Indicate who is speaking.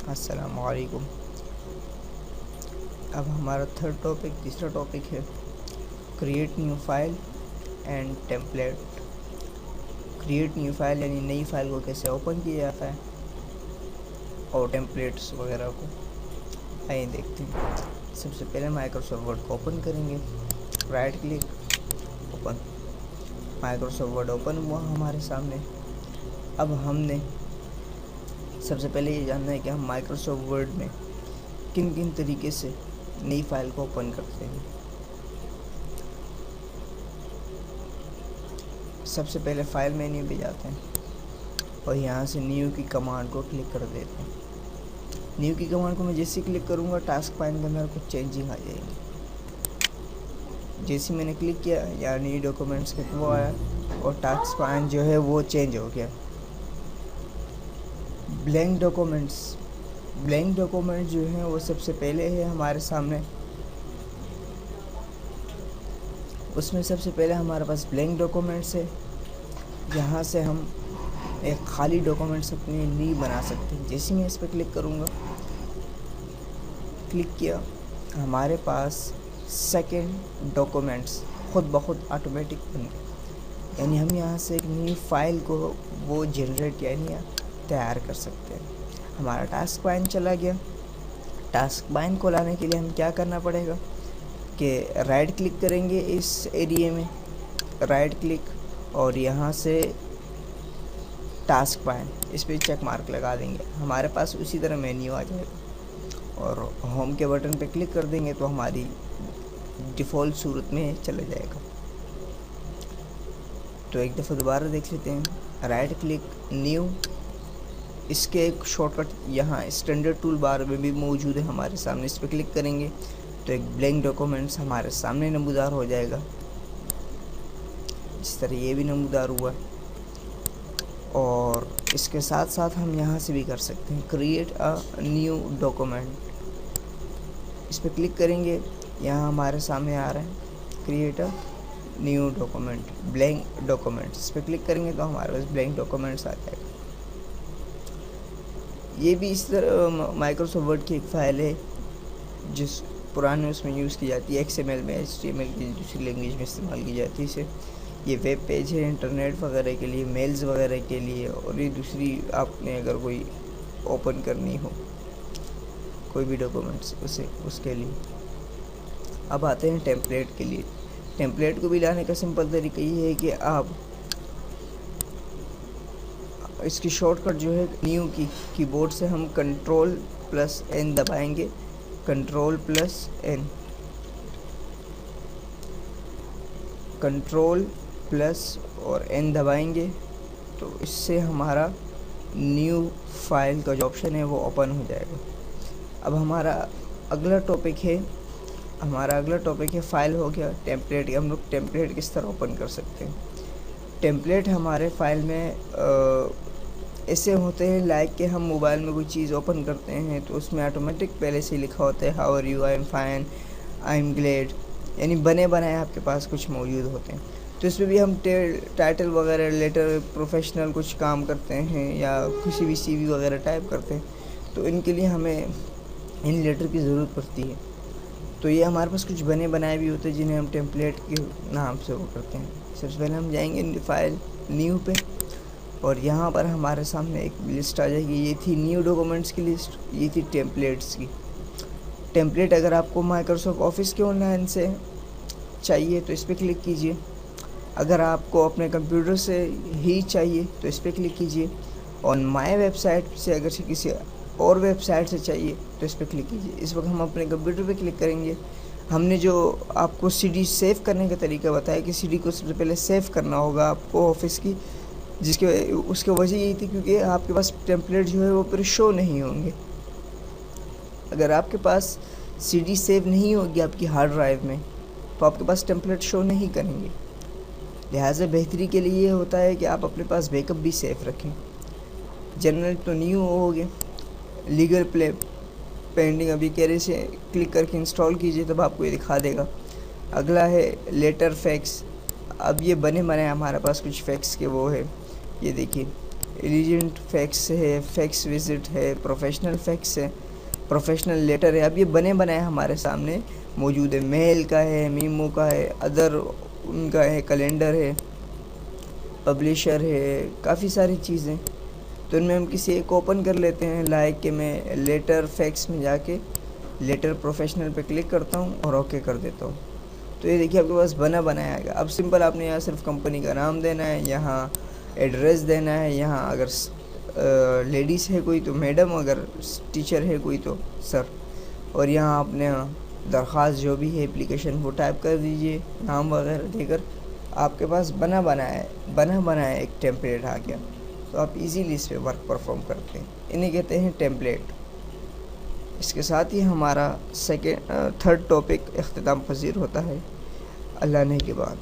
Speaker 1: अस्सलामुअलैकुम। अब हमारा तीसरा टॉपिक है create new file and template. Create new file यानी नई फाइल को कैसे ओपन किया जाता है और टेम्पलेट्स वगैरह को आइए देखते हैं। सबसे पहले माइक्रोसॉफ्ट वर्ड को ओपन करेंगे, right click, open. Microsoft word open हुआ हमारे सामने। अब हमने सबसे पहले ये जानना है कि हम माइक्रोसॉफ्ट वर्ड में किन किन तरीके से नई फाइल को ओपन करते हैं। सबसे पहले फाइल मेन्यू पे जाते हैं और यहाँ से न्यू की कमांड को क्लिक कर देते हैं। न्यू की कमांड को मैं जैसे क्लिक करूँगा टास्क पाइन के अंदर कुछ चेंजिंग आ जाएंगे। जैसे मैंने क्लिक किया या न्यू डॉक्यूमेंट्स के वो आया और टास्क पाइन जो है वो चेंज हो गया। ब्लैंक डॉक्यूमेंट्स जो हैं वो सबसे पहले है हमारे सामने। उसमें सबसे पहले हमारे पास ब्लैंक डॉक्यूमेंट्स है, जहाँ से हम एक खाली डॉक्यूमेंट्स अपनी न्यू बना सकते हैं। जैसे मैं इस पर क्लिक करूँगा, क्लिक किया, हमारे पास सेकंड डॉक्यूमेंट्स खुद ब खुद ऑटोमेटिक बन गए। यानी हम यहाँ से एक न्यू फाइल को वो जनरेट यानी तैयार कर सकते हैं। हमारा टास्क पाइन चला गया। टास्क पाइन को लाने के लिए हम क्या करना पड़ेगा कि राइट क्लिक करेंगे इस एरिया में, राइट क्लिक, और यहाँ से टास्क पाइन इस पर चेक मार्क लगा देंगे। हमारे पास उसी तरह मेन्यू आ जाएगा और होम के बटन पे क्लिक कर देंगे तो हमारी डिफ़ॉल्ट सूरत में चला जाएगा। तो एक दफ़ा दोबारा देख लेते हैं। राइट क्लिक, न्यू, इसके एक शॉर्टकट यहाँ स्टैंडर्ड टूल बार में भी मौजूद है हमारे सामने। इस पर क्लिक करेंगे तो एक ब्लैंक डॉक्यूमेंट्स हमारे सामने नमूदार हो जाएगा। इस तरह ये भी नमूदार हुआ। और इसके साथ साथ हम यहाँ से भी कर सकते हैं क्रिएट अ न्यू डॉक्यूमेंट। इस पर क्लिक करेंगे, यहाँ हमारे सामने आ रहा है create a new document, blank documents. इस पर क्लिक करेंगे तो हमारे पास ब्लैंक डॉक्यूमेंट्स आ जाएगा। ये भी इस तरह माइक्रोसॉफ्ट वर्ड की एक फ़ाइल है जिस पुराने उसमें यूज़ की जाती है। XML में, HTML की दूसरी लैंग्वेज में इस्तेमाल की जाती है। इसे ये वेब पेज है इंटरनेट वगैरह के लिए, मेल्स वगैरह के लिए, और ये दूसरी आपने अगर कोई ओपन करनी हो कोई भी डॉक्यूमेंट्स उसके लिए। अब आते हैं टेम्पलेट के लिए। टेम्पलेट को भी लाने का सिंपल तरीका ये है कि आप इसकी शॉर्टकट जो है न्यू की कीबोर्ड से हम Ctrl+N दबाएंगे, Ctrl+N, Ctrl+N दबाएंगे तो इससे हमारा न्यू फाइल का जो ऑप्शन है वो ओपन हो जाएगा। अब हमारा अगला टॉपिक है फ़ाइल हो गया टेम्पलेट। हम लोग टेम्पलेट किस तरह ओपन कर सकते हैं। टेम्पलेट हमारे फाइल में ऐसे होते हैं लाइक कि हम मोबाइल में कोई चीज़ ओपन करते हैं तो उसमें ऑटोमेटिक पहले से लिखा होता है how are you, I am fine, I am glad, यानी बने बनाए आपके पास कुछ मौजूद होते हैं। तो इसमें भी हम टाइटल वगैरह, लेटर, प्रोफेशनल कुछ काम करते हैं या किसी भी CV वगैरह टाइप करते हैं तो इनके लिए हमें इन लेटर की ज़रूरत पड़ती है। तो ये हमारे पास कुछ बने बनाए भी होते हैं जिन्हें हम टेम्पलेट के नाम से वो करते हैं। सबसे पहले हम जाएंगे फाइल न्यू पे और यहाँ पर हमारे सामने एक लिस्ट आ जाएगी। ये थी न्यू डॉक्यूमेंट्स की लिस्ट, ये थी टेम्पलेट्स की। टेम्पलेट अगर आपको माइक्रोसॉफ्ट ऑफिस के ऑनलाइन से चाहिए तो इस पर क्लिक कीजिए। अगर आपको अपने कंप्यूटर से ही चाहिए तो इस पर क्लिक कीजिए। और माय वेबसाइट से अगर से किसी और वेबसाइट से चाहिए तो इस पर क्लिक कीजिए। इस वक्त हम अपने कंप्यूटर पे क्लिक करेंगे। हमने जो आपको CD सेव करने का तरीका बताया कि CD को सबसे पहले सेव करना होगा आपको ऑफिस की, उसकी वजह यही थी क्योंकि आपके पास टेम्पलेट जो है वो फिर शो नहीं होंगे। अगर आपके पास CD सेव नहीं होगी आपकी हार्ड ड्राइव में तो आपके पास टेम्पलेट शो नहीं करेंगे। लिहाजा बेहतरी के लिए ये होता है कि आप अपने पास बैकअप भी सेफ रखें। जनरल तो न्यू हो गए, लीगल प्ले पेंडिंग अभी कह रहे से क्लिक करके इंस्टॉल कीजिए तब आपको ये दिखा देगा। अगला है लेटर फैक्स। अब ये बने बनाए हमारे पास कुछ फैक्स के वो है, ये देखिए एलिजेंट फैक्स है, फैक्स विजिट है, प्रोफेशनल फैक्स है, प्रोफेशनल लेटर है। अब ये बने बनाए हमारे सामने मौजूद है। मेल का है, मीमो का है, अदर उनका है, कैलेंडर है, पब्लिशर है, काफ़ी सारी चीज़ें। तो इनमें हम किसी एक ओपन कर लेते हैं। लाइक कि मैं लेटर फैक्स में जाके लेटर प्रोफेशनल पे क्लिक करता हूँ और ओके कर देता हूँ। तो ये देखिए आपके पास बना बनाया आएगा। अब सिंपल आपने यहाँ सिर्फ कंपनी का नाम देना है, यहाँ एड्रेस देना है, यहाँ अगर लेडीज़ है कोई तो मैडम, अगर टीचर है कोई तो सर, और यहाँ आपने दरख्वास्त जो भी है एप्लीकेशन वो टाइप कर दीजिए, नाम वगैरह देकर आपके पास बना बनाया एक टेम्पलेट आ गया। तो आप इजीली इस पे वर्क परफॉर्म करते हैं। इन्हें कहते हैं टेम्पलेट। इसके साथ ही हमारा थर्ड टॉपिक इख्तिताम पज़ीर होता है अल्लाह ने के बाद।